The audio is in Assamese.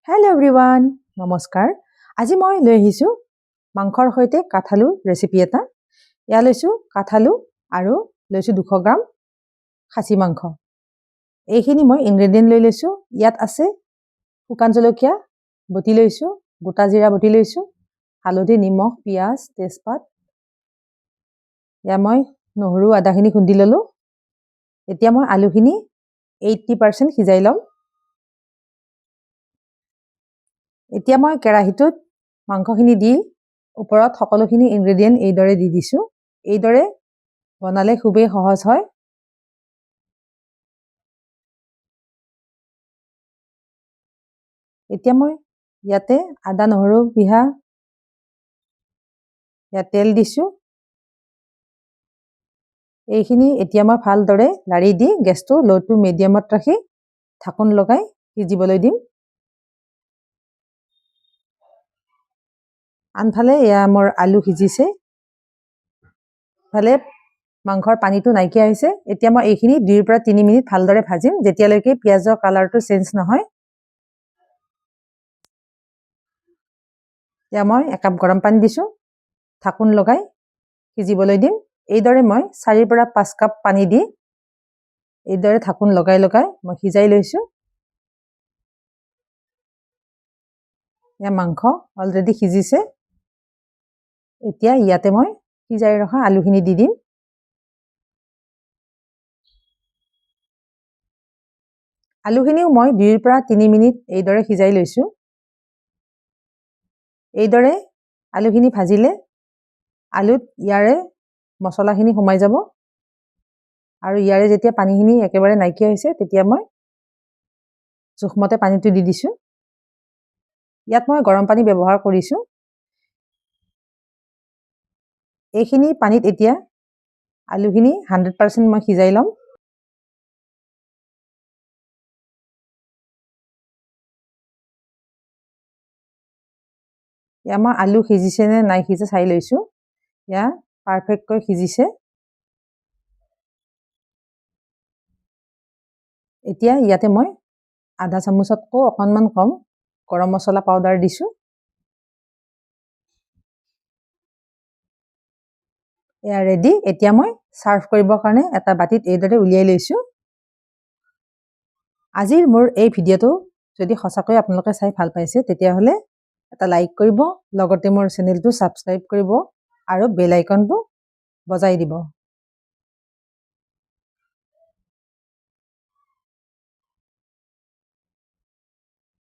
হেল্ল' এভৰিৱান, নমস্কাৰ। আজি মই লৈ আহিছোঁ মাংসৰ সৈতে কাঠআলুৰ ৰেচিপি এটা। ইয়াত লৈছোঁ কাঠআলু আৰু লৈছোঁ 200 গ্ৰাম খাচী মাংস। এইখিনি মই ইনগ্ৰেডিয়েণ্ট লৈ লৈছোঁ। ইয়াত আছে শুকান জলকীয়া বটি লৈছোঁ, গোটা জিৰা বটি লৈছোঁ, হালধি, নিমখ, পিঁয়াজ, তেজপাত। ইয়াত মই নহৰু আদাখিনি খুন্দি ল'লোঁ। এতিয়া মই আলুখিনি 80% সিজাই ল'ম। এতিয়া মই কেৰাহীটোত মাংসখিনি দি ওপৰত সকলোখিনি ইনগ্ৰেডিয়েণ্ট এইদৰে দি দিছোঁ। এইদৰে বনালে খুবেই সহজ হয়। এতিয়া মই ইয়াতে আদা নহৰু পিহা ইয়াত তেল দিছোঁ। এইখিনি এতিয়া মই ভালদৰে লাৰি দি গেছটো ল' টু মিডিয়ামত ৰাখি ঢাকোন লগাই সিজিবলৈ দিম। আনফালে এয়া মোৰ আলু সিজিছে, ইফালে মাংসৰ পানীটো নাইকিয়া হৈছে। এতিয়া মই এইখিনি 2 পৰা 3 মিনিট ভালদৰে ভাজিম, যেতিয়ালৈকে পিঁয়াজৰ কালাৰটো চেঞ্জ নহয়। এতিয়া মই 1 কাপ গৰম পানী দিছোঁ, ঢাকোন লগাই সিজিবলৈ দিম। এইদৰে মই 4 পৰা 5 কাপ পানী দি এইদৰে ঢাকোন লগাই মই সিজাই লৈছোঁ। এয়া মাংস অলৰেডি সিজিছে। এতিয়া ইয়াতে মই সিজাই ৰখা আলুখিনি দি দিম। আলুখিনিও মই 2 পৰা 3 মিনিট এইদৰে সিজাই লৈছোঁ। এইদৰে আলুখিনি ভাজিলে আলুত ইয়াৰে মছলাখিনি সোমাই যাব আৰু ইয়াৰে যেতিয়া পানীখিনি একেবাৰে নাইকিয়া হৈছে তেতিয়া মই জোখমতে পানীটো দি দিছোঁ। ইয়াত মই গৰম পানী ব্যৱহাৰ কৰিছোঁ। এইখিনি পানীত এতিয়া আলুখিনি 100% মই সিজাই ল'ম। ইয়াত মই আলু সিজিছে নে নাই সিজে চাই লৈছোঁ। ইয়াত পাৰফেক্টকৈ সিজিছে। এতিয়া ইয়াতে মই আধা চামুচতকৈ অকণমান কম গৰম মছলা পাউডাৰ দিছোঁ। এয়া ৰেডি। এতিয়া মই ছাৰ্ভ কৰিবৰ কাৰণে এটা বাটিত এইদৰে উলিয়াই লৈছোঁ। আজিৰ মোৰ এই ভিডিঅ'টো যদি সঁচাকৈ আপোনালোকে চাই ভাল পাইছে তেতিয়াহ'লে এটা লাইক কৰিব, লগতে মোৰ চেনেলটো ছাবস্ক্ৰাইব কৰিব আৰু বেল আইকনটো বজাই দিব।